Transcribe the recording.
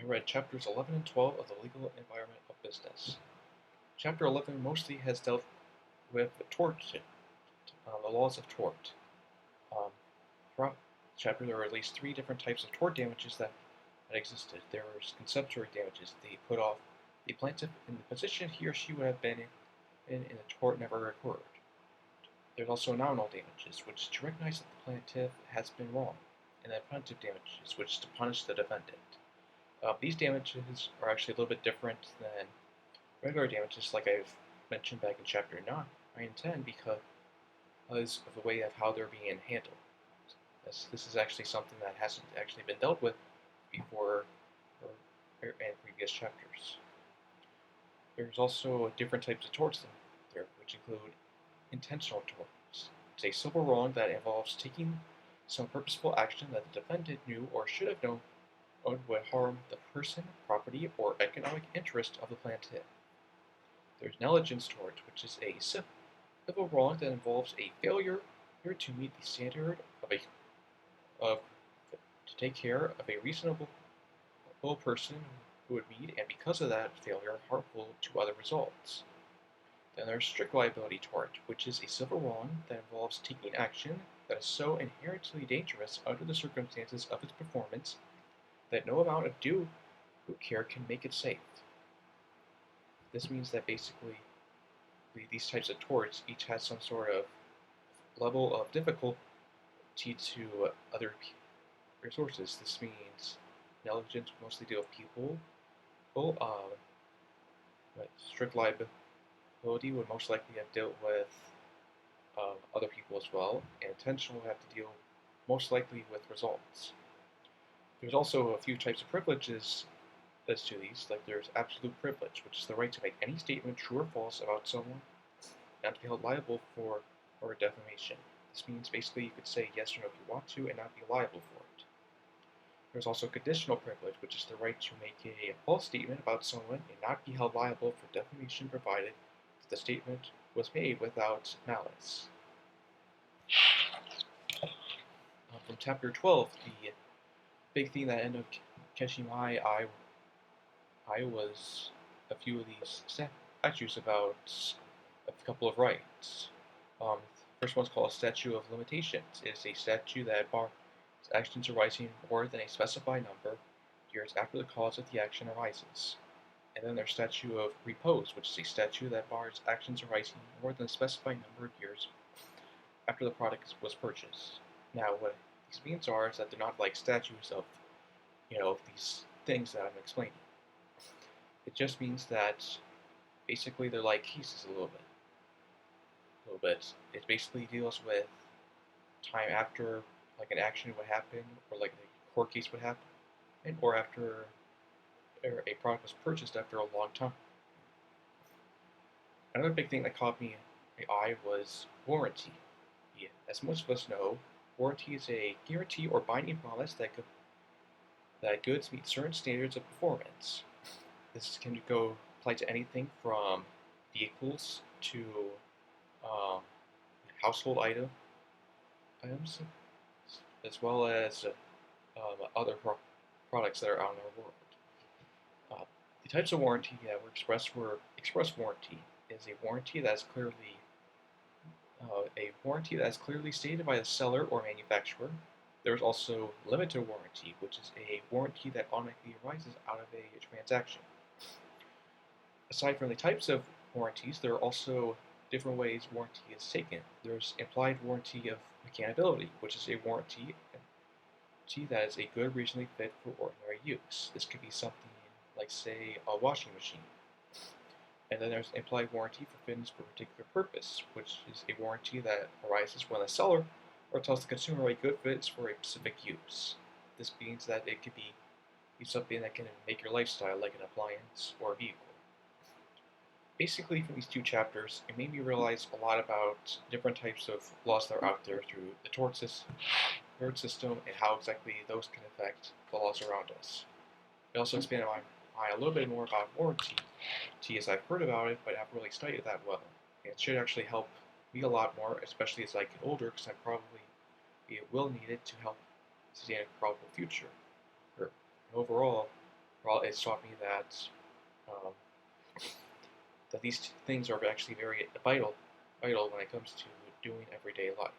I read chapters 11 and 12 of the Legal Environment of Business. Chapter 11 mostly has dealt with tort, the laws of tort. Um, throughout the chapter, there are at least three different types of tort damages that existed. There was conceptual damages. They put off the plaintiff in the position he or she would have been in the tort never occurred. There's also nominal damages, which is to recognize that the plaintiff has been wrong, and then punitive damages, which is to punish the defendant. These damages are actually a little bit different than regular damages, like I've mentioned back in chapter 9 and 10, because of the way of how they're being handled. This is actually something that hasn't actually been dealt with before or in previous chapters. There's also different types of torts there, which include intentional torts. It's a civil wrong that involves taking some purposeful action that the defendant knew or should have known would harm the person, property, or economic interest of the plaintiff. There's negligence tort, which is a civil wrong that involves a failure to meet the standard of to take care of a reasonable person who would meet, and because of that failure, harmful to other results. Then there's strict liability tort, which is a civil wrong that involves taking action that is so inherently dangerous under the circumstances of its performance that no amount of due care can make it safe. This means that basically these types of torts each has some sort of level of difficulty to other resources. This means negligence would mostly deal with people. Strict liability would most likely have dealt with other people as well, and intentional would have to deal most likely with results. There's also a few types of privileges as to these, like there's absolute privilege, which is the right to make any statement, true or false, about someone, not to be held liable for defamation. This means basically you could say yes or no if you want to and not be liable for it. There's also conditional privilege, which is the right to make a false statement about someone and not be held liable for defamation provided that the statement was made without malice. From chapter 12, the big thing that ended up catching my eye was a few of these statutes about a couple of rights. First one's called a statute of limitations. It is a statute that bars actions arising more than a specified number of years after the cause of the action arises. And then there's statute of repose, which is a statute that bars actions arising more than a specified number of years after the product was purchased. Now, what these means are is that they're not like statutes of, these things that I'm explaining. It just means that basically they're like cases a little bit. It basically deals with time after like an action would happen, or like a court case would happen, or after a product was purchased after a long time. Another big thing that caught me my eye was warranty. Yeah, as most of us know, warranty is a guarantee or binding promise that goods meet certain standards of performance. This can go apply to anything from vehicles to household items, as well as other products that are out in our world. The types of warranty that were expressed were express warranty is a warranty that is clearly stated by the seller or manufacturer. There's also limited warranty, which is a warranty that automatically arises out of a transaction. Aside from the types of warranties, there are also different ways warranty is taken. There's implied warranty of mechanability, which is a warranty that is a good reasonably fit for ordinary use. This could be something like, say, a washing machine. And then there's implied warranty for fitness for a particular purpose, which is a warranty that arises when the seller or tells the consumer a good fits for a specific use. This means that it could be something that can make your lifestyle, like an appliance or a vehicle. Basically, from these two chapters, it made me realize a lot about different types of laws that are out there through the tort system and how exactly those can affect the laws around us. It also expanded my mind a little bit more about warranty, as I've heard about it, but I haven't really studied it that well. And it should actually help me a lot more, especially as I get older, because I probably will need it to help sustain a probable future. Overall, well, it's taught me um, that these things are actually very vital when it comes to doing everyday life.